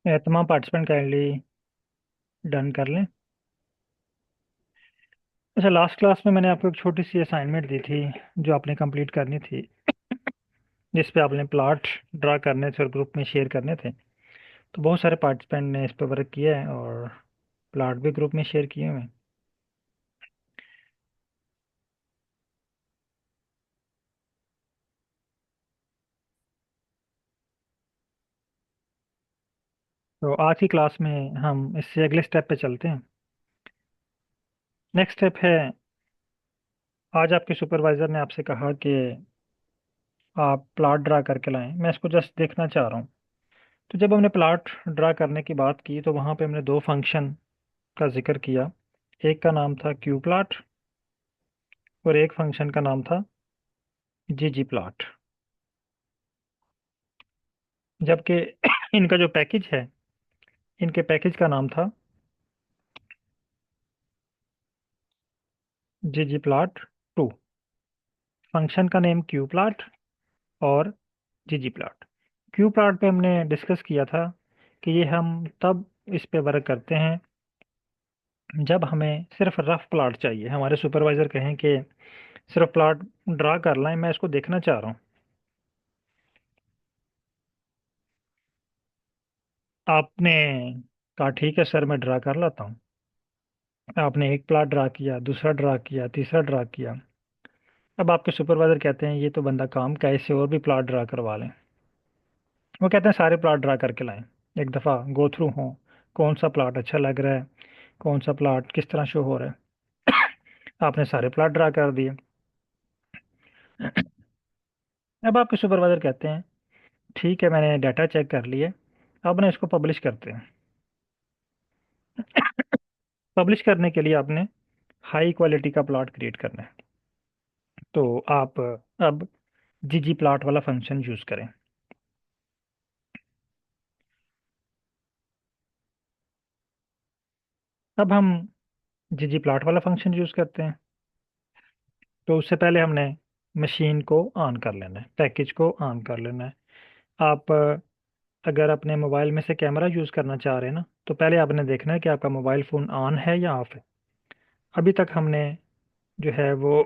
तमाम participant kindly done कर लें। अच्छा, लास्ट क्लास में मैंने आपको एक छोटी सी असाइनमेंट दी थी जो आपने कंप्लीट करनी थी, जिस पे आपने प्लॉट ड्रा करने थे और ग्रुप में शेयर करने थे। तो बहुत सारे पार्टिसिपेंट ने इस पे वर्क किया है और प्लॉट भी ग्रुप में शेयर किए हुए हैं। तो आज की क्लास में हम इससे अगले स्टेप पे चलते हैं। नेक्स्ट स्टेप है, आज आपके सुपरवाइजर ने आपसे कहा कि आप प्लॉट ड्रा करके लाएं। मैं इसको जस्ट देखना चाह रहा हूँ। तो जब हमने प्लॉट ड्रा करने की बात की तो वहाँ पे हमने दो फंक्शन का जिक्र किया। एक का नाम था क्यू प्लॉट और एक फंक्शन का नाम था जी जी प्लॉट। जबकि इनका जो पैकेज है, इनके पैकेज का नाम था जी जी प्लॉट टू। फंक्शन का नेम क्यू प्लॉट और जी जी प्लॉट। क्यू प्लॉट पे हमने डिस्कस किया था कि ये हम तब इस पे वर्क करते हैं जब हमें सिर्फ रफ प्लॉट चाहिए। हमारे सुपरवाइजर कहें कि सिर्फ प्लॉट ड्रा कर लाएं, मैं इसको देखना चाह रहा हूँ। आपने कहा ठीक है सर, मैं ड्रा कर लाता हूँ। आपने एक प्लॉट ड्रा किया, दूसरा ड्रा किया, तीसरा ड्रा किया। अब आपके सुपरवाइजर कहते हैं ये तो बंदा काम का है, इससे और भी प्लॉट ड्रा करवा लें। वो कहते हैं सारे प्लॉट ड्रा करके लाएं, एक दफ़ा गो थ्रू हो कौन सा प्लॉट अच्छा लग रहा है, कौन सा प्लॉट किस तरह शो हो रहा है। आपने सारे प्लॉट ड्रा कर दिए। अब आपके सुपरवाइजर कहते हैं ठीक है, मैंने डाटा चेक कर लिए, अब ना इसको पब्लिश करते हैं। पब्लिश करने के लिए आपने हाई क्वालिटी का प्लॉट क्रिएट करना है। तो आप अब जीजी प्लॉट वाला फंक्शन यूज करें। अब हम जीजी प्लॉट वाला फंक्शन यूज करते हैं। तो उससे पहले हमने मशीन को ऑन कर लेना है, पैकेज को ऑन कर लेना है। आप अगर अपने मोबाइल में से कैमरा यूज करना चाह रहे हैं ना, तो पहले आपने देखना है कि आपका मोबाइल फोन ऑन है या ऑफ है। अभी तक हमने जो है वो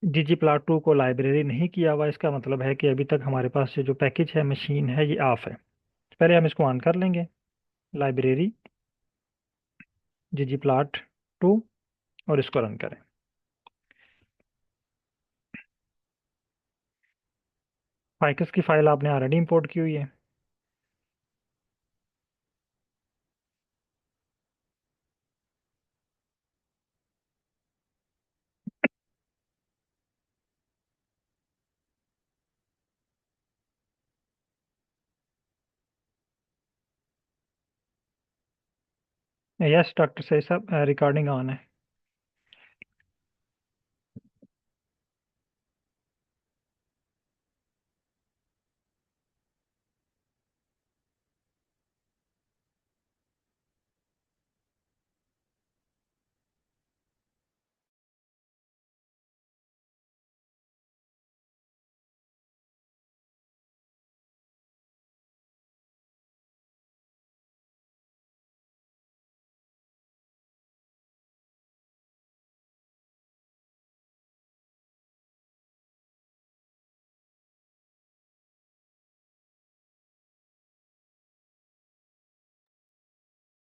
ggplot2 को लाइब्रेरी नहीं किया हुआ। इसका मतलब है कि अभी तक हमारे पास ये जो पैकेज है, मशीन है, ये ऑफ है। पहले हम इसको ऑन कर लेंगे, लाइब्रेरी ggplot2, और इसको रन करें। फाइकस की फाइल आपने ऑलरेडी इंपोर्ट की हुई है। यस डॉक्टर सही साहब, रिकॉर्डिंग ऑन है।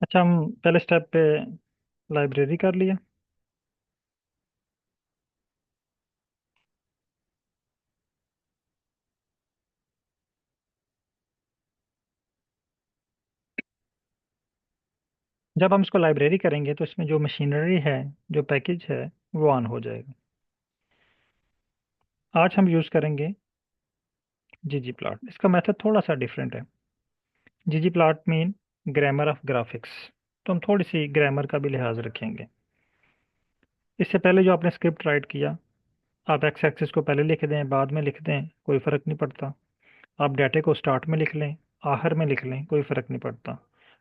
अच्छा, हम पहले स्टेप पे लाइब्रेरी कर लिया। जब हम इसको लाइब्रेरी करेंगे तो इसमें जो मशीनरी है, जो पैकेज है, वो ऑन हो जाएगा। आज हम यूज़ करेंगे जीजी प्लॉट। इसका मेथड थोड़ा सा डिफरेंट है। जीजी plot mean grammar of graphics. तो हम थोड़ी सी ग्रामर का भी लिहाज रखेंगे। इससे पहले जो आपने स्क्रिप्ट राइट किया, आप एक्स एक्सिस को पहले लिख दें बाद में लिख दें, कोई फ़र्क नहीं पड़ता। आप डाटे को स्टार्ट में लिख लें, आखिर में लिख लें, कोई फ़र्क नहीं पड़ता।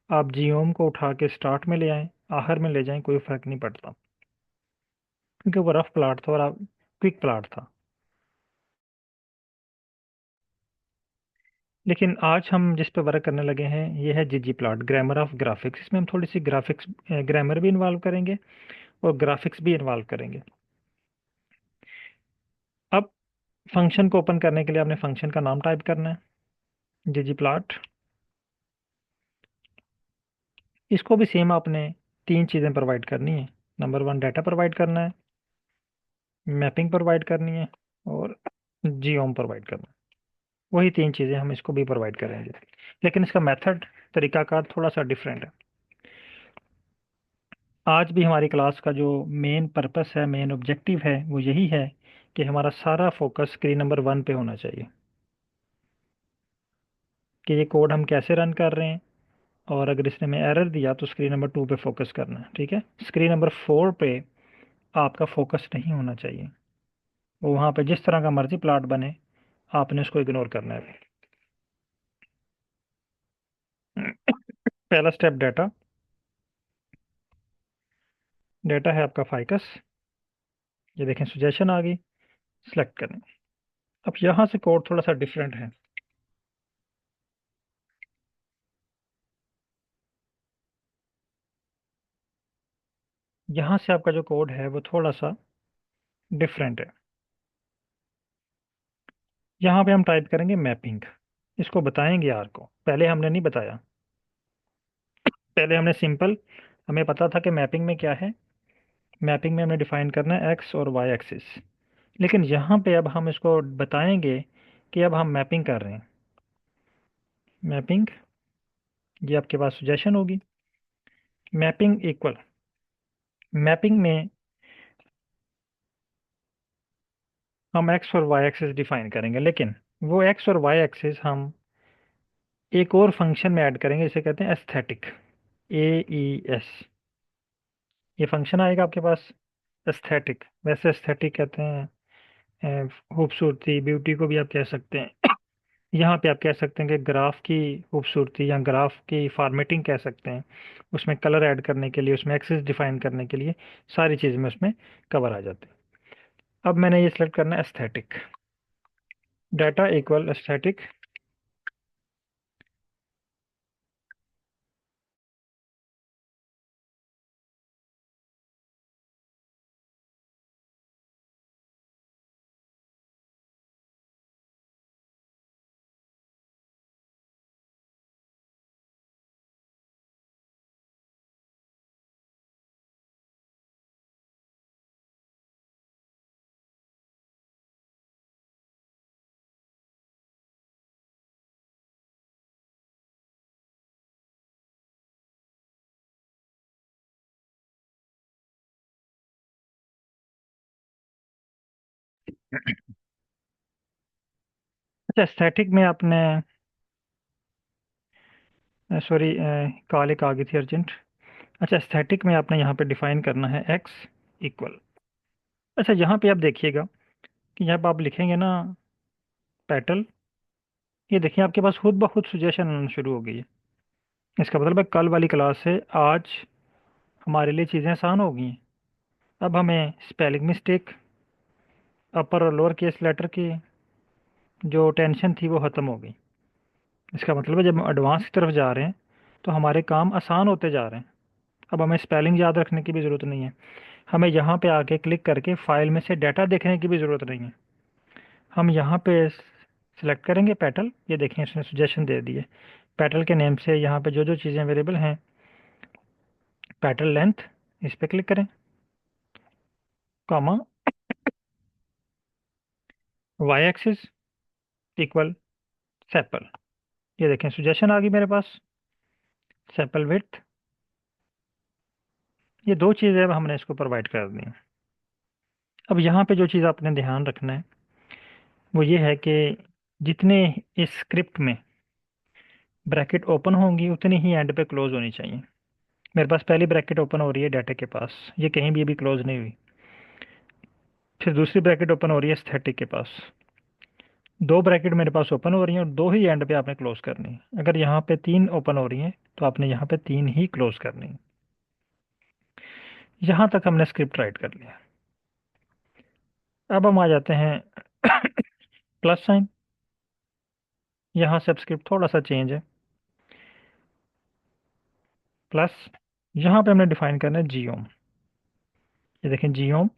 आप जीओम को उठा के स्टार्ट में ले आएँ, आखिर में ले जाएं, कोई फ़र्क नहीं पड़ता, क्योंकि वो रफ प्लाट था और आप क्विक प्लाट था। लेकिन आज हम जिस पे वर्क करने लगे हैं ये है जीजी प्लॉट, ग्रामर ऑफ ग्राफिक्स। इसमें हम थोड़ी सी ग्राफिक्स ग्रामर भी इन्वॉल्व करेंगे और ग्राफिक्स भी इन्वॉल्व करेंगे। अब फंक्शन को ओपन करने के लिए आपने फंक्शन का नाम टाइप करना है, जीजी प्लॉट। इसको भी सेम आपने तीन चीज़ें प्रोवाइड करनी है। नंबर वन, डाटा प्रोवाइड करना है, मैपिंग प्रोवाइड करनी है, और जीओम प्रोवाइड करना है। वही तीन चीज़ें हम इसको भी प्रोवाइड करेंगे, लेकिन इसका मेथड, तरीकाकार थोड़ा सा डिफरेंट है। आज भी हमारी क्लास का जो मेन पर्पस है, मेन ऑब्जेक्टिव है, वो यही है कि हमारा सारा फोकस स्क्रीन नंबर 1 पे होना चाहिए, कि ये कोड हम कैसे रन कर रहे हैं, और अगर इसने हमें एरर दिया तो स्क्रीन नंबर 2 पे फोकस करना है। ठीक है, स्क्रीन नंबर 4 पे आपका फोकस नहीं होना चाहिए। वो वहाँ पे जिस तरह का मर्जी प्लॉट बने, आपने उसको इग्नोर करना है। पहला स्टेप, डाटा। डाटा है आपका फाइकस। ये देखें, सुजेशन आ गई, सिलेक्ट करें। अब यहाँ से कोड थोड़ा सा डिफरेंट है। यहाँ से आपका जो कोड है वो थोड़ा सा डिफरेंट है। यहाँ पे हम टाइप करेंगे मैपिंग। इसको बताएंगे आर को, पहले हमने नहीं बताया। पहले हमने सिंपल, हमें पता था कि मैपिंग में क्या है। मैपिंग में हमने डिफाइन करना है एक्स और वाई एक्सिस। लेकिन यहाँ पे अब हम इसको बताएंगे कि अब हम मैपिंग कर रहे हैं। मैपिंग, ये आपके पास सुजेशन होगी। मैपिंग इक्वल, मैपिंग में हम एक्स और वाई एक्सिस डिफाइन करेंगे, लेकिन वो एक्स और वाई एक्सिस हम एक और फंक्शन में ऐड करेंगे, इसे कहते हैं एस्थेटिक, AES। ये फंक्शन आएगा आपके पास, एस्थेटिक। वैसे एस्थेटिक कहते हैं खूबसूरती, ब्यूटी को भी आप कह सकते हैं। यहाँ पे आप कह सकते हैं कि ग्राफ की खूबसूरती या ग्राफ की फॉर्मेटिंग कह सकते हैं। उसमें कलर ऐड करने के लिए, उसमें एक्सेस डिफाइन करने के लिए सारी चीज़ें में उसमें कवर आ जाती हैं। अब मैंने ये सिलेक्ट करना है एस्थेटिक। Data equal aesthetic. अच्छा, एस्थेटिक में आपने, सॉरी, कॉल एक आ गई थी अर्जेंट। अच्छा, एस्थेटिक में आपने यहाँ पे डिफाइन करना है एक्स इक्वल। अच्छा, यहाँ पे आप देखिएगा कि जब आप लिखेंगे ना पेटल, ये देखिए आपके पास खुद ब खुद सुजेशन आना शुरू हो गई है। इसका मतलब है कल वाली क्लास से आज हमारे लिए चीज़ें आसान हो गई हैं। अब हमें स्पेलिंग मिस्टेक, अपर और लोअर केस लेटर की जो टेंशन थी वो ख़त्म हो गई। इसका मतलब है जब हम एडवांस की तरफ जा रहे हैं तो हमारे काम आसान होते जा रहे हैं। अब हमें स्पेलिंग याद रखने की भी ज़रूरत नहीं है। हमें यहाँ पे आके क्लिक करके फाइल में से डाटा देखने की भी ज़रूरत नहीं है। हम यहाँ पे सिलेक्ट करेंगे पेटल। ये देखें, इसने सुजेशन दे दिए। पेटल के नेम से यहाँ पे जो जो चीज़ें अवेलेबल हैं, पेटल लेंथ, इस पे क्लिक करें, comma, Y axis equal sepal. ये देखें, सुजेशन आ गई मेरे पास, सेपल विड्थ। ये दो चीज़ें अब हमने इसको प्रोवाइड कर दी हैं। अब यहाँ पे जो चीज़ आपने ध्यान रखना है वो ये है कि जितने इस स्क्रिप्ट में ब्रैकेट ओपन होंगी उतनी ही एंड पे क्लोज होनी चाहिए। मेरे पास पहली ब्रैकेट ओपन हो रही है डाटा के पास, ये कहीं भी अभी क्लोज नहीं हुई। फिर दूसरी ब्रैकेट ओपन हो रही है स्थेटिक के पास। दो ब्रैकेट मेरे पास ओपन हो रही हैं और दो ही एंड पे आपने क्लोज करनी है। अगर यहाँ पे तीन ओपन हो रही हैं तो आपने यहाँ पे तीन ही क्लोज करनी है। यहाँ तक हमने स्क्रिप्ट राइट कर लिया। अब हम आ जाते हैं प्लस साइन। यहाँ सबस्क्रिप्ट थोड़ा सा चेंज है, प्लस यहाँ पे हमने डिफाइन करना है जीओम। ये देखें जीओम।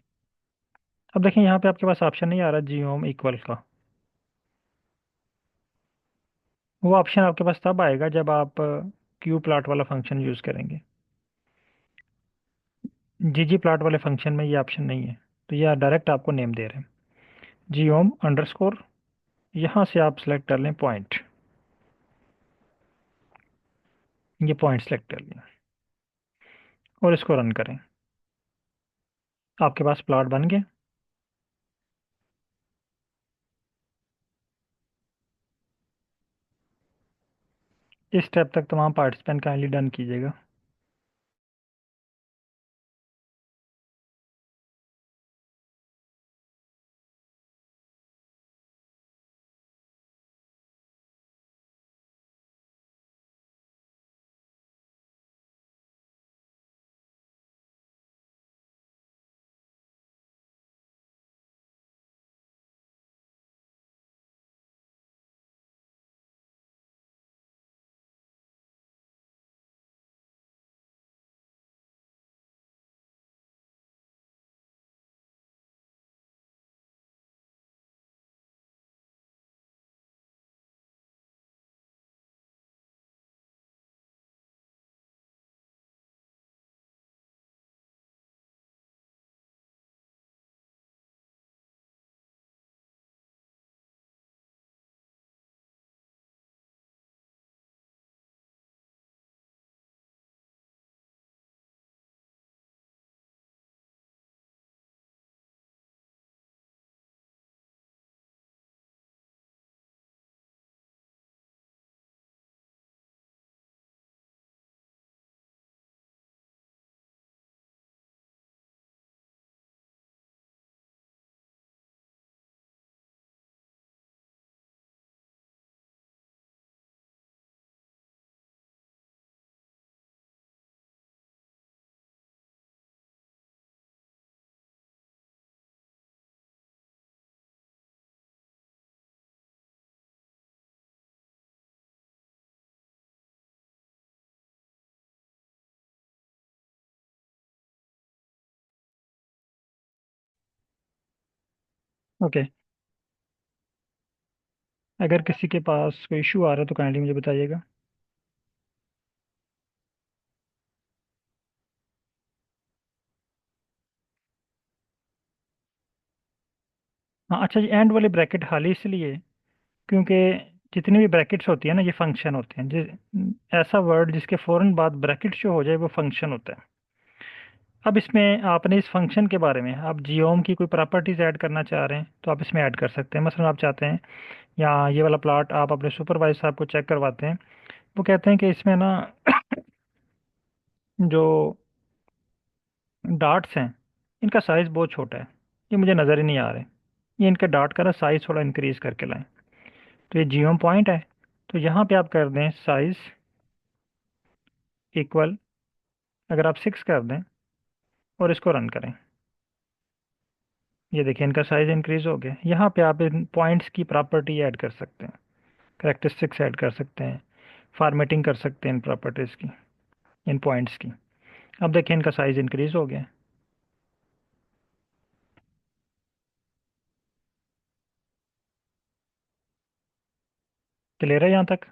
अब देखें यहाँ पे आपके पास ऑप्शन नहीं आ रहा जीओम इक्वल का। वो ऑप्शन आपके पास तब आएगा जब आप क्यू प्लॉट वाला फंक्शन यूज़ करेंगे। जी प्लॉट वाले फंक्शन में ये ऑप्शन नहीं है, तो ये डायरेक्ट आपको नेम दे रहे हैं जीओम अंडरस्कोर। यहाँ से आप सेलेक्ट कर लें पॉइंट, ये पॉइंट सेलेक्ट कर लिया और इसको रन करें। आपके पास प्लॉट बन गया। इस स्टेप तक तमाम पार्टिसिपेंट काइंडली डन कीजिएगा। ओके, अगर किसी के पास कोई इशू आ रहा है तो काइंडली मुझे बताइएगा। हाँ अच्छा, ये एंड वाले ब्रैकेट हाल इसलिए क्योंकि जितनी भी ब्रैकेट्स होती है ना, ये फंक्शन होते हैं। ऐसा वर्ड जिसके फौरन बाद ब्रैकेट शो हो जाए वो फंक्शन होता है। अब इसमें आपने इस फंक्शन के बारे में आप जियोम की कोई प्रॉपर्टीज ऐड करना चाह रहे हैं तो आप इसमें ऐड कर सकते हैं। मसलन आप चाहते हैं, या ये वाला प्लॉट आप अपने सुपरवाइजर साहब को चेक करवाते हैं, वो कहते हैं कि इसमें ना जो डाट्स हैं इनका साइज़ बहुत छोटा है, ये मुझे नज़र ही नहीं आ रहे, ये इनके डाट का ना साइज़ थोड़ा इंक्रीज करके लाएं। तो ये जियोम पॉइंट है, तो यहाँ पे आप कर दें साइज़ इक्वल, अगर आप 6 कर दें और इसको रन करें, ये देखिए इनका साइज़ इंक्रीज हो गया। यहाँ पे आप इन पॉइंट्स की प्रॉपर्टी ऐड कर सकते हैं, करेक्टरिस्टिक्स ऐड कर सकते हैं, फॉर्मेटिंग कर सकते हैं इन प्रॉपर्टीज़ की, इन पॉइंट्स की। अब देखिए इनका साइज़ इंक्रीज हो गया। क्लियर है यहाँ तक?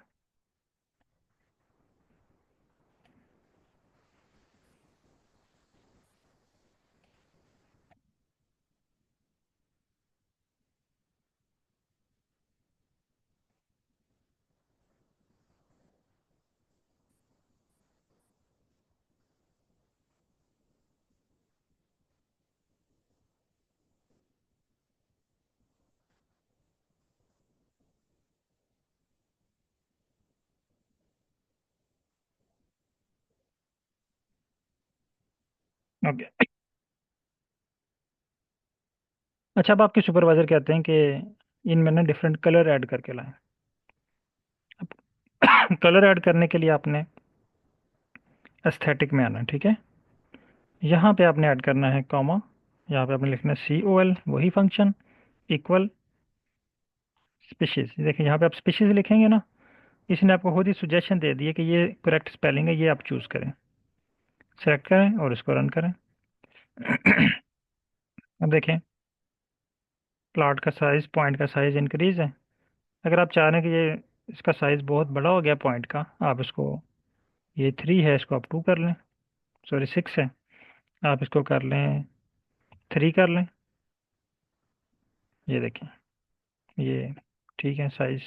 ओके। अच्छा, अब आपके सुपरवाइजर कहते हैं कि इनमें ना डिफरेंट कलर ऐड करके लाएं। अब कलर ऐड करने के लिए आपने एस्थेटिक में आना है, ठीक है। यहाँ पे आपने ऐड करना है कॉमा, यहाँ पे आपने लिखना है COL, वही फंक्शन, इक्वल स्पीशीज, देखिए यहाँ पे आप स्पीशीज लिखेंगे ना, इसने आपको खुद ही सुजेशन दे दिया कि ये करेक्ट स्पेलिंग है, ये आप चूज करें। सेलेक्ट करें और इसको रन करें। अब देखें प्लॉट का साइज, पॉइंट का साइज इंक्रीज है। अगर आप चाह रहे हैं कि ये इसका साइज बहुत बड़ा हो गया पॉइंट का, आप इसको, ये 3 है, इसको आप 2 कर लें, सॉरी 6 है, आप इसको कर लें 3 कर लें। ये देखें, ये ठीक है साइज।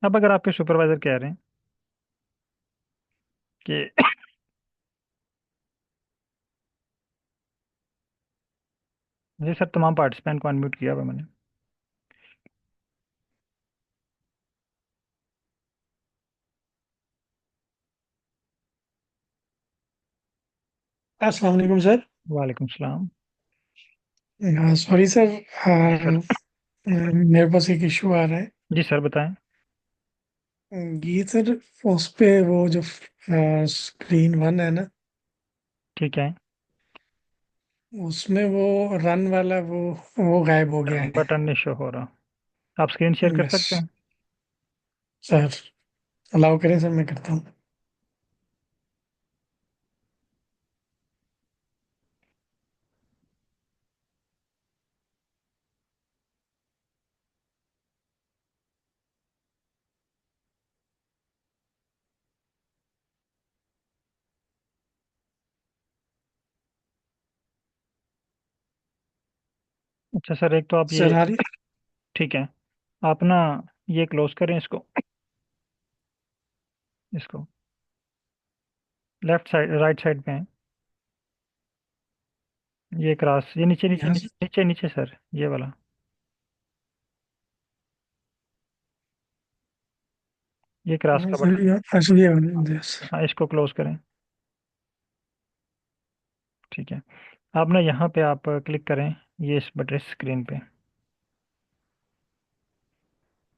अब अगर आपके सुपरवाइजर कह रहे हैं कि जी सर, तमाम पार्टिसिपेंट को अनम्यूट किया हुआ है मैंने। अस्सलाम वालेकुम सर। वालेकुम सलाम। Sorry sir. जी सर। मेरे पास एक इशू आ रहा है। जी सर बताएं। ये सर, उस पे वो जो स्क्रीन 1 है ना, ठीक है। उसमें वो रन वाला वो गायब हो गया है। बटन नहीं शो हो रहा। आप स्क्रीन शेयर कर यस सकते हैं? सर, अलाउ करें सर, मैं करता हूँ। अच्छा सर, एक तो आप ये, सर आ रही। ठीक है, आप ना ये क्लोज करें इसको, इसको लेफ्ट साइड राइट साइड पे है, ये क्रॉस, ये नीचे नीचे यहाँ नीचे से। नीचे नीचे सर, ये वाला, ये क्रॉस नहीं का सर, बटन। ये एक्चुअली यस। हाँ, इसको क्लोज करें। ठीक है। अब ना यहाँ पे आप क्लिक करें, ये इस बटन स्क्रीन पे,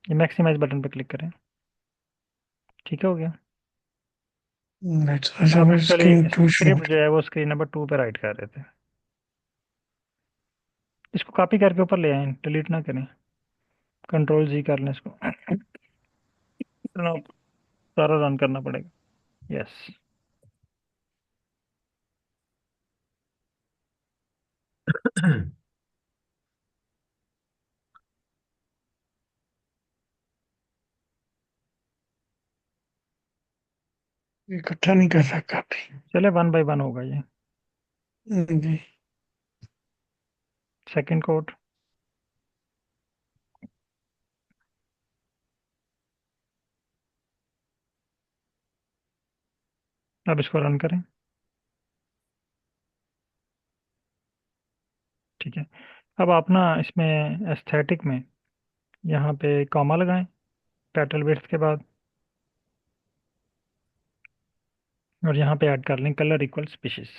ये मैक्सिमाइज बटन पे क्लिक करें। ठीक है, हो गया। राइट सर, आप मैं एक्चुअली स्क्रीन 2 शो। स्क्रिप्ट जो है वो स्क्रीन नंबर 2 पे राइट कर रहे थे। इसको कॉपी करके ऊपर ले आए, डिलीट ना करें, कंट्रोल जी कर लें इसको। ना, सारा रन करना पड़ेगा। यस। इकट्ठा नहीं कर रहा काफी। चले 1 बाय 1 होगा ये। जी। Second code. अब इसको रन करें। ठीक है। अब आप ना इसमें एस्थेटिक में यहाँ पे कॉमा लगाएं पेटल विड्थ के बाद, और यहाँ पे ऐड कर लें कलर इक्वल स्पीशीज।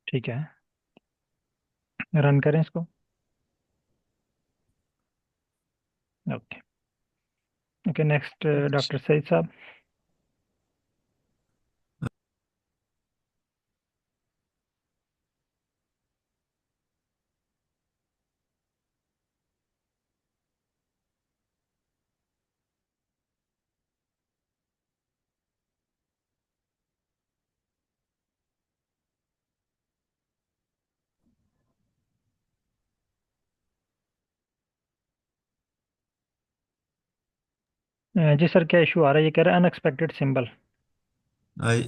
ठीक है, रन करें इसको। Okay. Okay, next doctor Saeed साहब। जी सर, क्या इशू आ रहा है? ये कह रहा है अनएक्सपेक्टेड सिंबल।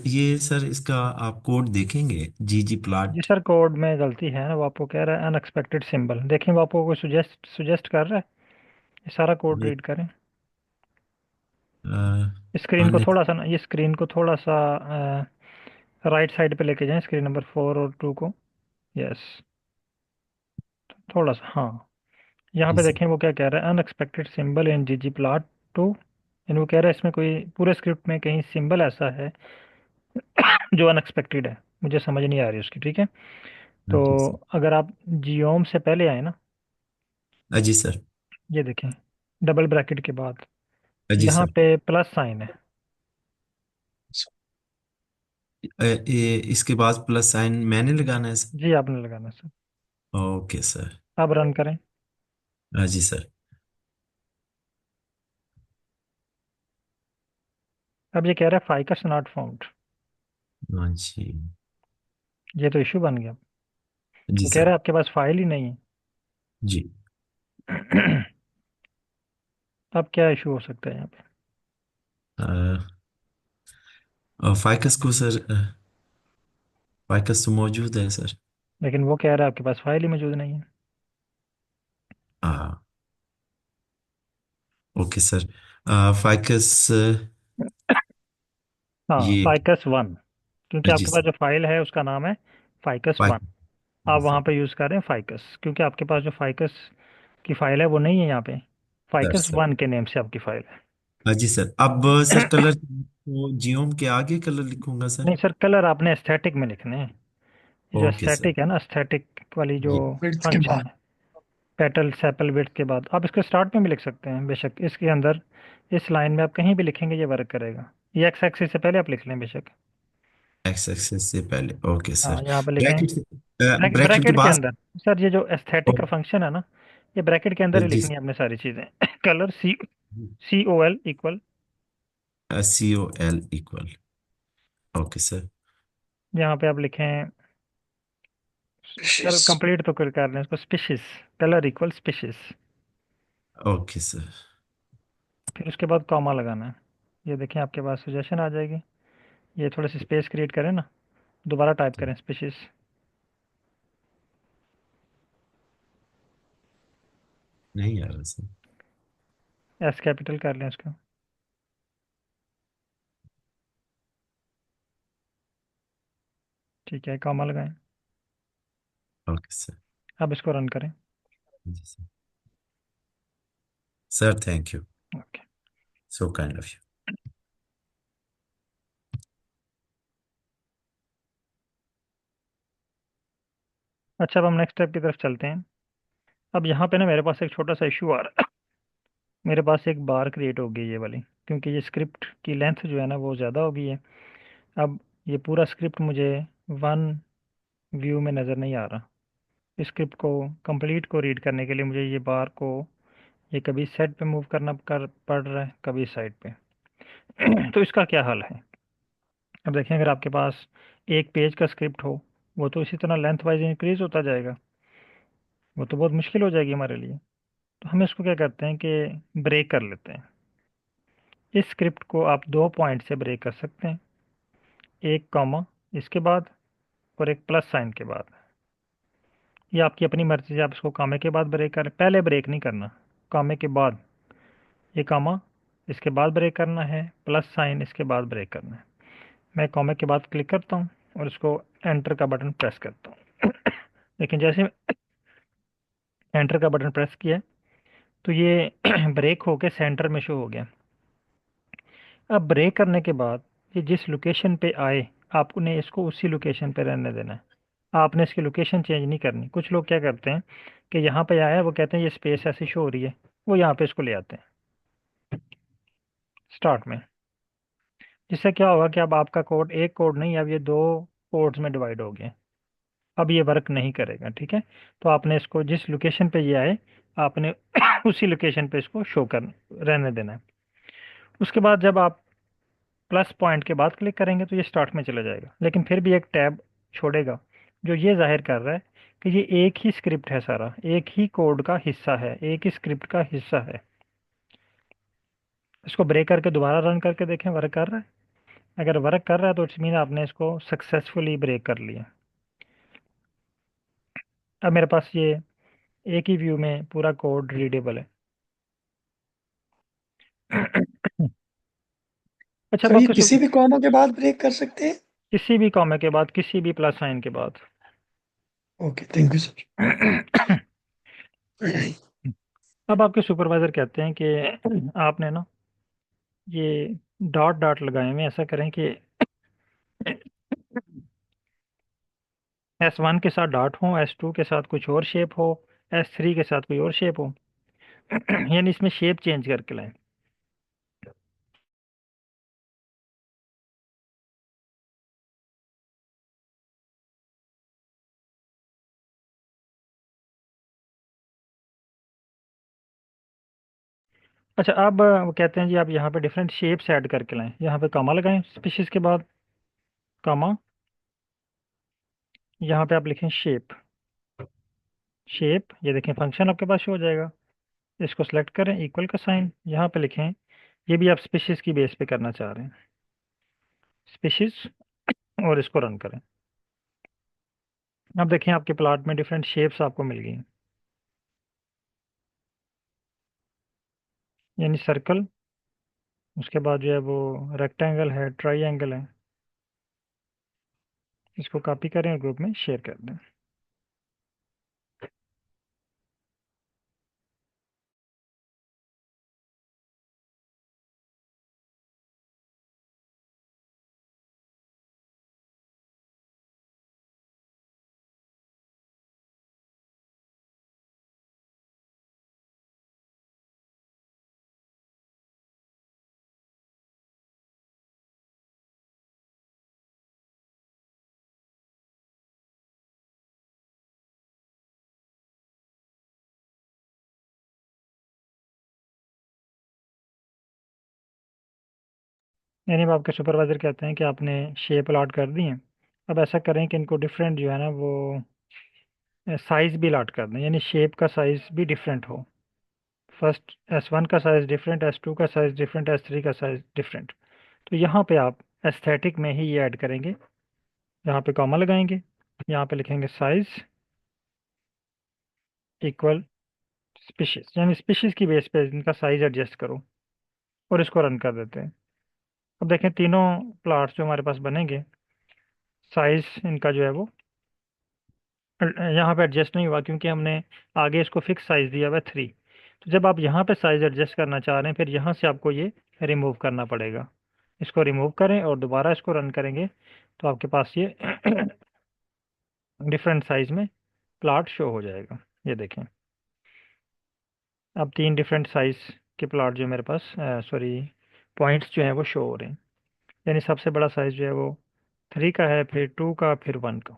ये सर, इसका आप कोड देखेंगे, जी जी जी प्लॉट। सर, कोड में गलती है ना, वो आपको कह रहा है अनएक्सपेक्टेड सिंबल। देखें वो आपको कोई सुजेस्ट सुजेस्ट कर रहा है, ये सारा कोड ये रीड करें। स्क्रीन को अन थोड़ा सा ना, ये स्क्रीन को थोड़ा सा राइट साइड पे लेके जाएं, स्क्रीन नंबर 4 और 2 को। यस, थोड़ा सा, हाँ। यहाँ पे देखें वो क्या कह रहा है, unexpected symbol in G G plot 2। यानी वो कह रहा है इसमें कोई पूरे स्क्रिप्ट में कहीं सिंबल ऐसा है जो अनएक्सपेक्टेड है, मुझे समझ नहीं आ रही उसकी। ठीक है, तो अगर आप जियोम से पहले आए ना, जी सर। ये देखें, डबल ब्रैकेट के बाद जी यहाँ सर। पे प्लस साइन है। इसके बाद प्लस साइन मैंने लगाना है सर? जी आपने लगाना सर। Okay sir. अब रन करें। जी सर। अब ये कह रहा है फाइकस नॉट फाउंड। हाँ जी। ये तो इशू बन गया। जी वो कह रहा सर। है आपके पास फाइल ही नहीं जी। है। अब क्या इशू हो सकता है यहाँ पे? फाइकस को सर, फाइकस तो मौजूद है सर। लेकिन वो कह रहा है आपके पास फाइल ही मौजूद नहीं है। हाँ। Okay sir. फाइकस हाँ ये। फाइकस वन, क्योंकि जी आपके पास सर। जो फाइल है उसका नाम है फाइकस वन। फाइक जी आप वहाँ सर। पे यूज़ कर रहे हैं फाइकस, क्योंकि आपके पास जो फाइकस की फाइल है वो नहीं है यहाँ पे। Sir ficus sir. वन के नेम से आपकी फाइल है। जी सर। अब सर कलर को जियोम के आगे कलर लिखूंगा सर? नहीं सर, कलर आपने एस्थेटिक में लिखने हैं। ये जो ओके सर। एस्थेटिक है ना, एस्थेटिक वाली जो जी। विड्थ के फंक्शन बाद। है, पेटल सेपल विड्थ के बाद आप इसको स्टार्ट में भी लिख सकते हैं बेशक। इसके अंदर इस लाइन में आप कहीं भी लिखेंगे ये वर्क करेगा। ये एक्स एक्सिस से पहले आप लिख लें बेशक। एक्स एक्सेस से पहले, ओके हाँ सर। यहाँ पे लिखें ब्रैकेट ब्रैकेट के ब्रैकेट के बाद। अंदर। सर ये जो एस्थेटिक का फंक्शन है ना, ये ब्रैकेट के अंदर ही जी लिखनी है आपने सारी चीज़ें। Colour C O L equal, C O L equal. Okay sir. यहाँ पे आप लिखें, कल Dishes। कंप्लीट तो कर लें इसको, species, colour equal species. Okay sir. फिर उसके बाद कॉमा लगाना है। ये देखें आपके पास सजेशन आ जाएगी। ये थोड़े से स्पेस क्रिएट करें ना, दोबारा टाइप करें स्पीशीज। नहीं आ रहा सर। एस कैपिटल कर लें इसको। ठीक है, कॉमा लगाएं। Okay sir. अब इसको रन करें। जी sir. Sir thank you. Okay. So kind of you. अच्छा, अब हम नेक्स्ट स्टेप की तरफ चलते हैं। अब यहाँ पे ना मेरे पास एक छोटा सा इशू आ रहा है। मेरे पास एक बार क्रिएट हो गई ये वाली, क्योंकि ये स्क्रिप्ट की लेंथ जो है ना वो ज़्यादा हो गई है। अब ये पूरा स्क्रिप्ट मुझे वन व्यू में नज़र नहीं आ रहा। इस स्क्रिप्ट को कंप्लीट को रीड करने के लिए मुझे ये बार को, ये कभी सेट पे मूव करना कर पड़ रहा है, कभी साइड पे। तो इसका क्या हल है? अब देखें, अगर आपके पास एक पेज का स्क्रिप्ट हो, वो तो इसी तरह लेंथ वाइज इंक्रीज होता जाएगा। वो तो बहुत मुश्किल हो जाएगी हमारे लिए। तो हम इसको क्या करते हैं कि ब्रेक कर लेते हैं। इस स्क्रिप्ट को आप दो पॉइंट से ब्रेक कर सकते हैं, एक कॉमा इसके बाद और एक प्लस साइन के बाद। ये आपकी अपनी मर्जी से आप इसको कॉमे के बाद ब्रेक करें, पहले ब्रेक नहीं करना, कॉमे के बाद। ये कॉमा इसके बाद ब्रेक करना है, प्लस साइन इसके बाद ब्रेक करना है। मैं कॉमे के बाद क्लिक करता हूँ और इसको एंटर का बटन प्रेस करता हूँ। लेकिन जैसे एंटर का बटन प्रेस किया तो ये ब्रेक होके सेंटर में शो हो गया। अब ब्रेक करने के बाद ये जिस लोकेशन पे आए, आपने इसको उसी लोकेशन पे रहने देना है। आपने इसकी लोकेशन चेंज नहीं करनी। कुछ लोग क्या करते हैं कि यहाँ पे आया है, वो कहते हैं ये स्पेस ऐसी शो हो रही है, वो यहाँ पे इसको ले आते हैं स्टार्ट में। जिससे क्या होगा कि अब आपका कोड एक कोड नहीं, अब ये दो कोड्स में डिवाइड हो गया। अब ये वर्क नहीं करेगा, ठीक है। तो आपने इसको जिस लोकेशन पे ये आए, आपने उसी लोकेशन पे इसको शो कर रहने देना है। उसके बाद जब आप प्लस पॉइंट के बाद क्लिक करेंगे तो ये स्टार्ट में चला जाएगा, लेकिन फिर भी एक टैब छोड़ेगा जो ये जाहिर कर रहा है कि ये एक ही स्क्रिप्ट है, सारा एक ही कोड का हिस्सा है, एक ही स्क्रिप्ट का हिस्सा है। इसको ब्रेक करके दोबारा रन करके देखें वर्क कर रहा है। अगर वर्क कर रहा है तो इट्स मीन आपने इसको सक्सेसफुली ब्रेक कर लिया। अब मेरे पास ये एक ही व्यू में पूरा कोड रीडेबल है। अच्छा, अब सर ये आपके किसी भी कॉमा के बाद ब्रेक कर सकते हैं? किसी भी कॉमा के बाद, किसी भी प्लस साइन के बाद। Okay, thank you sir. अब आपके सुपरवाइजर कहते हैं कि आपने ना ये डॉट डॉट लगाए हुए, ऐसा करें कि S1 के साथ डॉट हो, S2 के साथ कुछ और शेप हो, S3 के साथ कोई और शेप हो। यानी इसमें शेप चेंज करके लाएं। अच्छा, अब वो कहते हैं जी आप यहाँ पे डिफरेंट शेप्स ऐड करके लाएं। यहाँ पे कॉमा लगाएं स्पीशीज के बाद, कॉमा, यहाँ पे आप लिखें शेप। शेप, ये देखें फंक्शन आपके पास शो हो जाएगा। इसको सेलेक्ट करें, इक्वल का साइन यहाँ पे लिखें। ये भी आप स्पीशीज की बेस पे करना चाह रहे हैं, स्पीशीज, और इसको रन करें। अब देखें आपके प्लॉट में डिफरेंट शेप्स आपको मिल गई हैं। यानी सर्कल, उसके बाद जो है वो रेक्टेंगल है, ट्राइंगल है। इसको कॉपी करें और ग्रुप में शेयर कर दें। यानी अब आपके सुपरवाइजर कहते हैं कि आपने शेप अलॉट कर दी है। अब ऐसा करें कि इनको डिफरेंट जो है ना वो साइज भी अलॉट कर दें, यानी शेप का साइज भी डिफरेंट हो। फर्स्ट S1 का साइज डिफरेंट, S2 का साइज डिफरेंट, S3 का साइज डिफरेंट। तो यहाँ पे आप एस्थेटिक में ही ये ऐड करेंगे। यहाँ पे कॉमा लगाएंगे, यहाँ पे लिखेंगे साइज इक्वल स्पीशीज, यानी स्पीशीज की बेस पे इनका साइज एडजस्ट करो, और इसको रन कर देते हैं। अब देखें तीनों प्लॉट्स जो हमारे पास बनेंगे, साइज इनका जो है वो यहाँ पे एडजस्ट नहीं हुआ, क्योंकि हमने आगे इसको फिक्स साइज दिया हुआ है 3। तो जब आप यहाँ पे साइज एडजस्ट करना चाह रहे हैं, फिर यहाँ से आपको ये रिमूव करना पड़ेगा। इसको रिमूव करें और दोबारा इसको रन करेंगे, तो आपके पास ये डिफरेंट साइज में प्लॉट शो हो जाएगा। ये देखें, अब 3 डिफरेंट साइज के प्लॉट जो मेरे पास, सॉरी, पॉइंट्स जो हैं वो शो हो रहे हैं। यानी सबसे बड़ा साइज जो है वो 3 का है, फिर 2 का, फिर 1 का।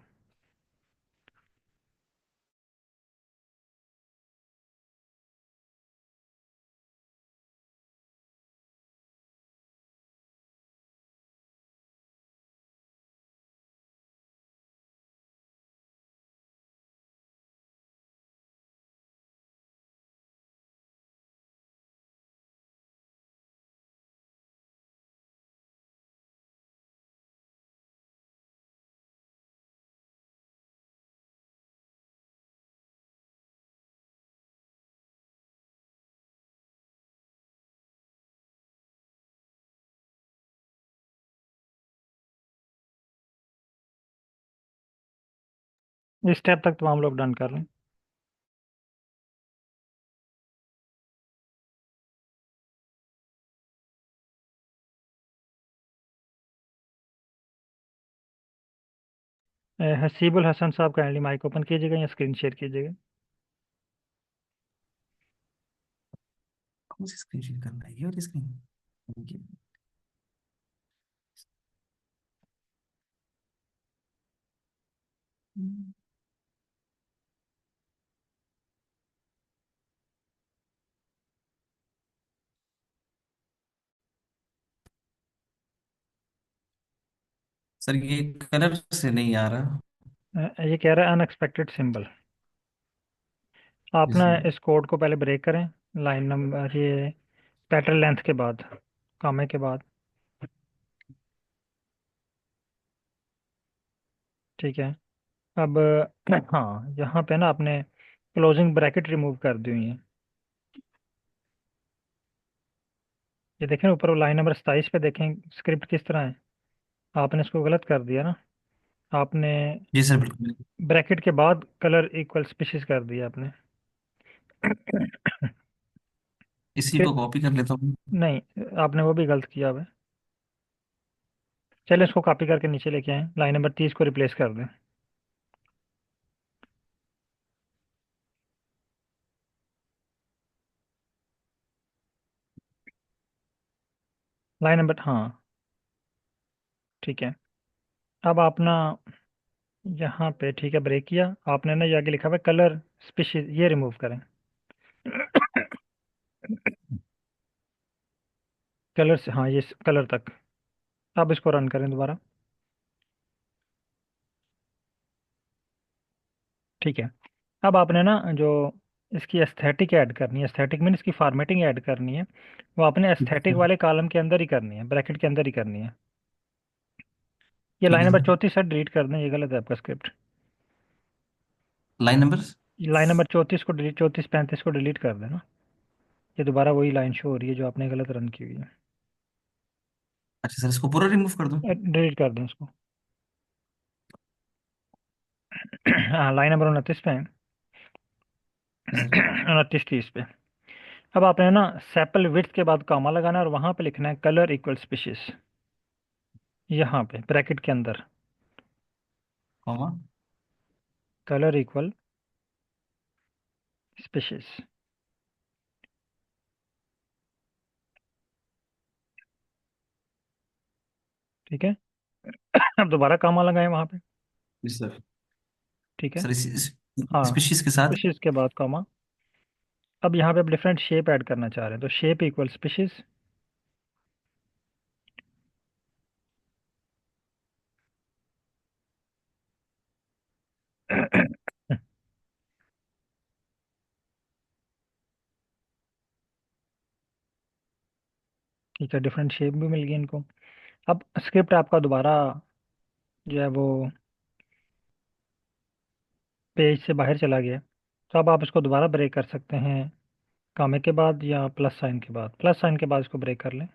इस स्टेप तक तो हम लोग डन कर लें। हसीबुल हसन साहब काइंडली माइक ओपन कीजिएगा या स्क्रीन शेयर कीजिएगा। कौन सी स्क्रीन शेयर करना है, ये वाली स्क्रीन? सर ये कलर से नहीं आ रहा। ये कह रहा है अनएक्सपेक्टेड सिंबल। आप ना इसमें इस कोड को पहले ब्रेक करें, लाइन नंबर, ये पैटर्न लेंथ के बाद, कामे के बाद। ठीक है। अब हाँ, यहाँ पे ना आपने क्लोजिंग ब्रैकेट रिमूव कर दी हुई है। ये देखें ऊपर लाइन नंबर 27 पे देखें स्क्रिप्ट किस तरह है। आपने इसको गलत कर दिया ना। आपने जी सर बिल्कुल। ब्रैकेट के बाद कलर इक्वल स्पीशीज कर दिया आपने। इसी फिर को कॉपी कर लेता हूँ। नहीं, आपने वो भी गलत किया हुआ है। चलिए इसको कॉपी करके नीचे लेके आए, लाइन नंबर 30 को रिप्लेस कर दें। लाइन नंबर, हाँ ठीक है। अब आप ना यहाँ पे ठीक है ब्रेक किया आपने ना, ये आगे लिखा हुआ है कलर स्पीशीज, ये रिमूव करें। कलर से, हाँ ये कलर तक। अब इसको रन करें दोबारा। ठीक है। अब आपने ना जो इसकी एस्थेटिक ऐड करनी है, एस्थेटिक मीन इसकी फॉर्मेटिंग ऐड करनी है, वो आपने एस्थेटिक वाले कॉलम के अंदर ही करनी है, ब्रैकेट के अंदर ही करनी है। ये ठीक लाइन है नंबर सर। 34 सर डिलीट कर दें, ये गलत है आपका script. Line number. Line number 34 को डिलीट, 34 35 को डिलीट कर देना। ये दोबारा वही लाइन शो हो रही है जो आपने गलत रन की हुई है। अच्छा सर, इसको पूरा रिमूव कर दूं? डिलीट कर दें इसको। हाँ लाइन नंबर 29 पे है। जी सर। 29 30 पे। अब आपने ना सेपल विड्थ के बाद कॉमा लगाना है और वहां पे लिखना है कलर इक्वल स्पीशीज, यहाँ पे ब्रैकेट के अंदर कॉमा। Colour equal species. ठीक है। अब दोबारा कॉमा लगाएं वहां पे। जी सर। ठीक है। सर इस हाँ स्पीशीज के साथ। स्पीशीज के बाद कॉमा। अब यहाँ पे आप डिफरेंट शेप ऐड करना चाह रहे हैं तो शेप इक्वल स्पीशीज। ठीक है, डिफरेंट शेप भी मिल गई इनको। अब स्क्रिप्ट आपका दोबारा जो है वो पेज से बाहर चला गया, तो अब आप इसको दोबारा ब्रेक कर सकते हैं कॉमे के बाद या प्लस साइन के बाद। प्लस साइन के बाद इसको ब्रेक कर लें,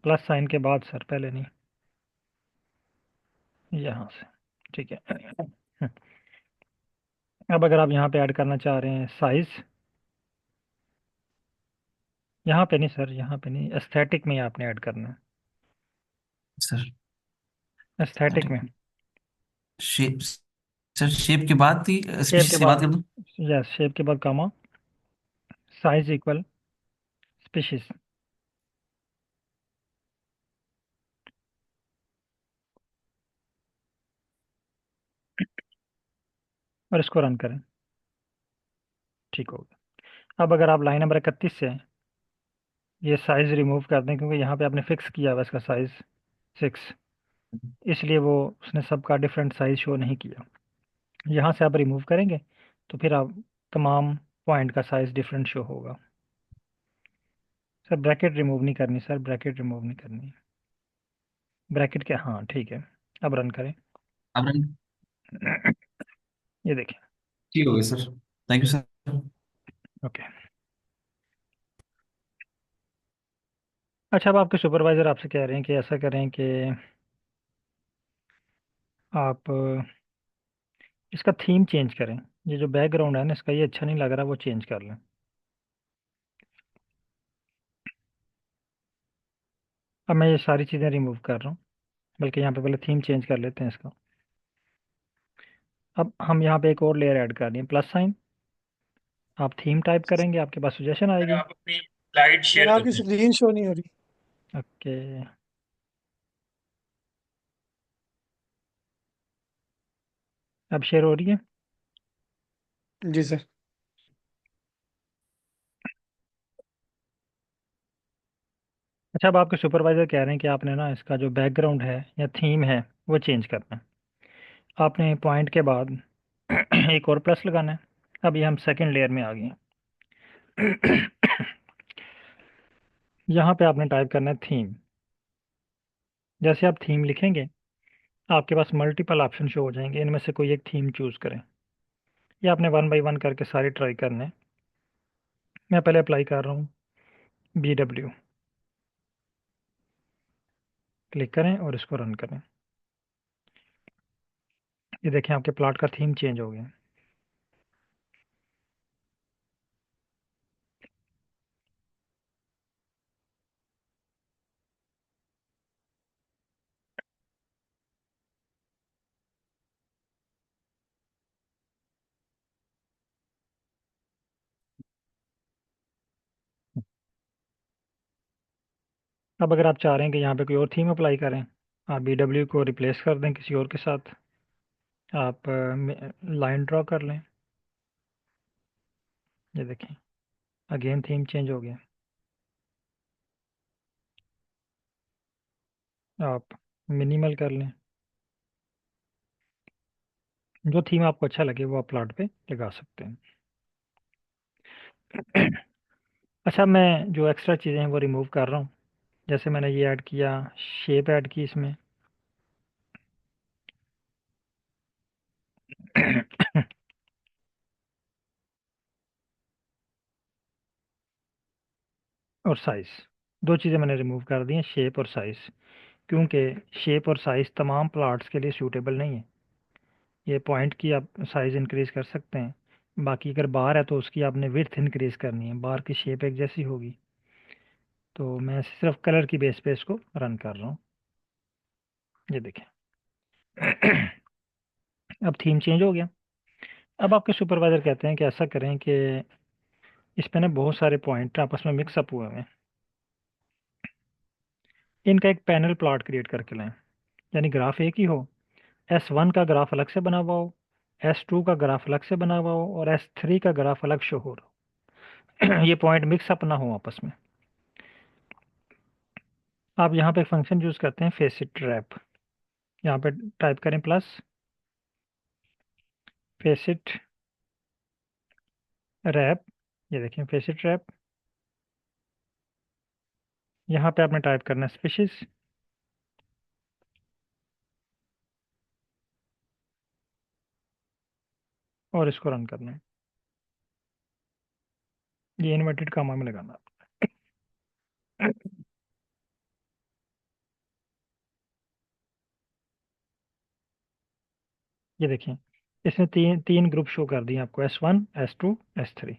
प्लस साइन के बाद सर, पहले नहीं, यहाँ से। ठीक है। अब अगर आप यहाँ पे ऐड करना चाह रहे हैं साइज, यहाँ पे नहीं सर, यहाँ पे नहीं, एस्थेटिक में ही आपने ऐड करना है, सर एस्थेटिक में। शेप। सर शेप के बाद थी, शेप के स्पीशीज की बात बाद, कर दूं? यस शेप के बाद कॉमा, साइज इक्वल स्पीशीज, और इसको रन करें। ठीक हो गया। अब अगर आप लाइन नंबर 31 से ये साइज रिमूव कर दें, क्योंकि यहाँ पे आपने फिक्स किया हुआ इसका साइज 6, इसलिए वो उसने सबका डिफरेंट साइज शो नहीं किया। यहाँ से आप रिमूव करेंगे तो फिर आप तमाम पॉइंट का साइज डिफरेंट शो होगा। सर ब्रैकेट रिमूव नहीं करनी, सर ब्रैकेट रिमूव नहीं करनी, ब्रैकेट के, हाँ ठीक है। अब रन करें। अब रंग। ये देखें। ठीक हो गया sir. Thank you sir. Okay. अच्छा, अब आपके सुपरवाइजर आपसे कह रहे हैं कि ऐसा करें कि आप इसका थीम चेंज करें, ये जो बैकग्राउंड है ना इसका, ये अच्छा नहीं लग रहा, वो चेंज कर लें। अब मैं ये सारी चीज़ें रिमूव कर रहा हूँ, बल्कि यहाँ पे पहले थीम चेंज कर लेते हैं इसका। अब हम यहाँ पे एक और लेयर ऐड कर दें, प्लस साइन। आप थीम टाइप करेंगे, आपके पास सजेशन सर आएगी। आप अपनी स्लाइड सर शेयर कर आपकी दें। स्क्रीन शो नहीं हो रही। ओके। अब शेयर हो रही है। जी सर। अच्छा, अब आपके सुपरवाइजर कह रहे हैं कि आपने ना इसका जो बैकग्राउंड है या थीम है वो चेंज करना है। आपने पॉइंट के बाद एक और प्लस लगाना है। अब ये हम सेकंड लेयर में आ गए हैं। यहाँ पे आपने टाइप करना है थीम। जैसे आप थीम लिखेंगे आपके पास मल्टीपल ऑप्शन शो हो जाएंगे, इनमें से कोई एक थीम चूज करें। ये आपने वन बाय वन करके सारे ट्राई करने हैं। मैं पहले अप्लाई कर रहा हूँ BW। क्लिक करें और इसको रन करें। ये देखें आपके प्लॉट का थीम चेंज हो गया। अब अगर आप चाह रहे हैं कि यहाँ पे कोई और थीम अप्लाई करें, आप BW को रिप्लेस कर दें किसी और के साथ, आप लाइन ड्रॉ कर लें। ये देखें, अगेन थीम चेंज हो गया। आप मिनिमल कर लें, जो थीम आपको अच्छा लगे वो आप प्लॉट पे लगा सकते हैं। अच्छा, मैं जो एक्स्ट्रा चीज़ें हैं वो रिमूव कर रहा हूँ। जैसे मैंने ये ऐड किया, शेप ऐड की इसमें। और साइज़, दो चीज़ें मैंने रिमूव कर दी हैं, शेप और साइज़, क्योंकि शेप और साइज़ तमाम प्लॉट्स के लिए सूटेबल नहीं है। ये पॉइंट की आप साइज़ इंक्रीज़ कर सकते हैं, बाकी अगर बार है तो उसकी आपने विड्थ इंक्रीज़ करनी है, बार की शेप एक जैसी होगी। तो मैं सिर्फ कलर की बेस पे इसको रन कर रहा हूँ। ये देखें। अब थीम चेंज हो गया। अब आपके सुपरवाइज़र कहते हैं कि ऐसा करें कि इस पे ना बहुत सारे पॉइंट आपस में मिक्सअप हुए हैं, इनका एक पैनल प्लॉट क्रिएट करके लाएं, यानी ग्राफ एक ही हो, S1 का ग्राफ अलग से बना हुआ हो, S2 का ग्राफ अलग से बना हुआ हो और S3 का ग्राफ अलग शो हो रहा हो। ये पॉइंट मिक्सअप ना हो आपस में। आप यहाँ पे एक फंक्शन यूज़ करते हैं फेसिट रैप। यहाँ पे टाइप करें प्लस फेसिट रैप। ये देखें फेसिट रैप। यहाँ पे आपने टाइप करना है स्पीशीज और इसको रन करना है। ये इन्वर्टेड कामा में लगाना। ये देखिए, इसने तीन तीन ग्रुप शो कर दिए आपको, S1, S2, S3।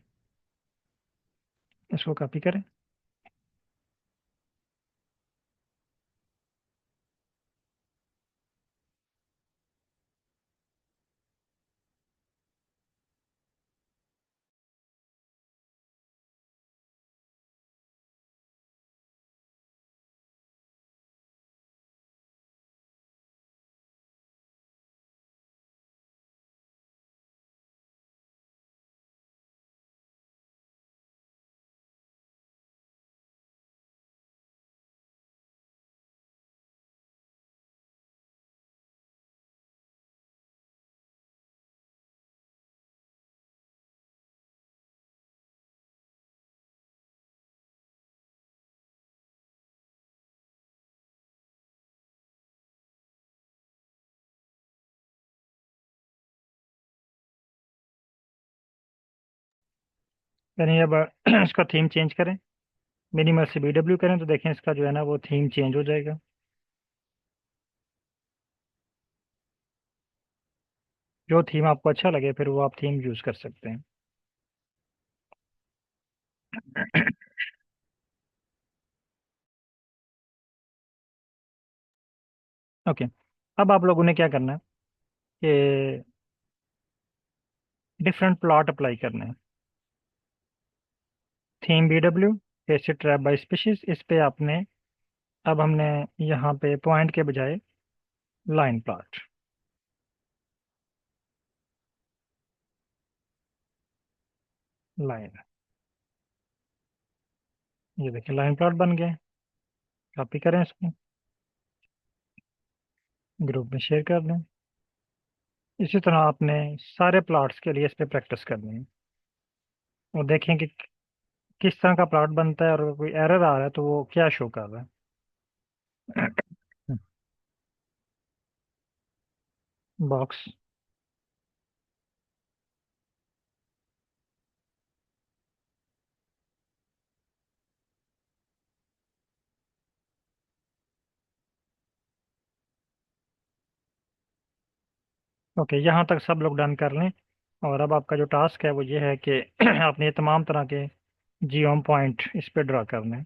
इसको कॉपी करें। यानी अब इसका थीम चेंज करें, मिनिमल से BW करें तो देखें इसका जो है ना वो थीम चेंज हो जाएगा। जो थीम आपको अच्छा लगे फिर वो आप थीम यूज़ कर सकते हैं। ओके, अब आप लोगों ने क्या करना है कि डिफरेंट प्लॉट अप्लाई करने हैं। Theme BW, facet wrap by species, इस पे आपने, अब हमने यहाँ पे पॉइंट के बजाय लाइन प्लॉट, लाइन, ये देखिए लाइन प्लॉट बन गए। कॉपी करें इसको, ग्रुप में शेयर कर दें। इसी तरह आपने सारे प्लॉट्स के लिए इस पे प्रैक्टिस करनी है और देखें कि किस तरह का प्लॉट बनता है, और अगर कोई एरर आ रहा है तो वो क्या शो कर रहा है। बॉक्स, ओके, यहाँ तक सब लोग डन कर लें। और अब आपका जो टास्क है वो ये है कि आपने ये तमाम तरह के जियोम पॉइंट इस पे ड्रा करने हैं।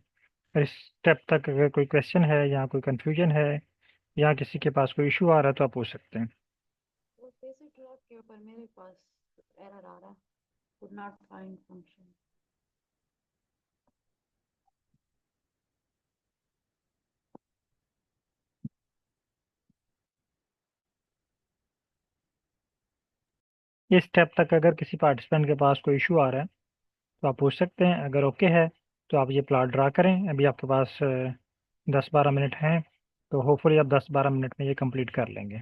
और इस स्टेप तक अगर कोई क्वेश्चन है या कोई कंफ्यूजन है या किसी के पास कोई इशू आ रहा है तो आप पूछ सकते हैं। वो बेसिक लॉग के ऊपर मेरे पास एरर आ रहा है, could not find function। इस स्टेप तक अगर किसी पार्टिसिपेंट के पास कोई इशू आ रहा है तो आप पूछ सकते हैं। अगर ओके है तो आप ये प्लॉट ड्रा करें। अभी आपके पास 10-12 मिनट हैं, तो होपफुली आप 10-12 मिनट में ये कंप्लीट कर लेंगे।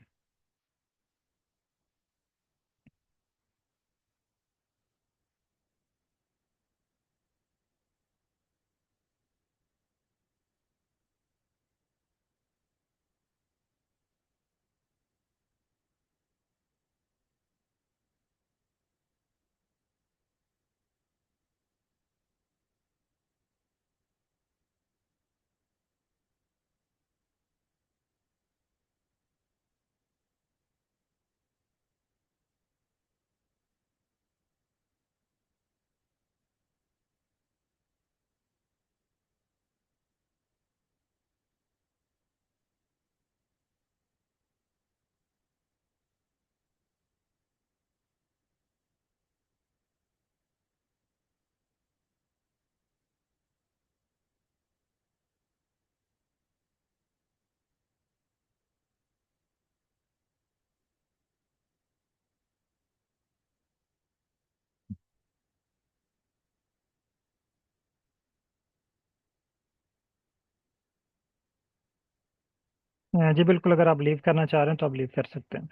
जी बिल्कुल, अगर आप लीव करना चाह रहे हैं तो आप लीव कर सकते हैं।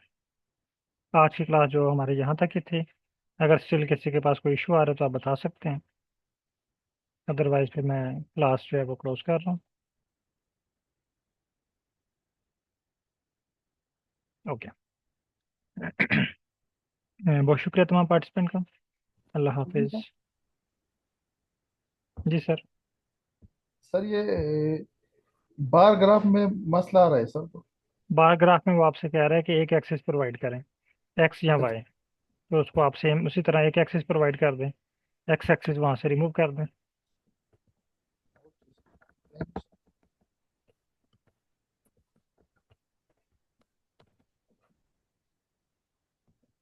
आज की क्लास जो हमारे यहाँ तक ही थी। अगर स्टिल किसी के पास कोई इशू आ रहा है तो आप बता सकते हैं, अदरवाइज फिर मैं क्लास जो है वो क्लोज कर रहा हूँ। ओके। बहुत शुक्रिया तमाम पार्टिसिपेंट का। अल्लाह हाफिज़। जी सर। सर ये बार ग्राफ में मसला आ रहा है सर। तो बार ग्राफ में वो आपसे कह रहा है कि एक एक्सिस प्रोवाइड करें, एक्स या वाई। अच्छा, तो उसको आप सेम उसी तरह एक एक्सिस प्रोवाइड कर दें, एक्स एक्सिस वहाँ से रिमूव कर दें।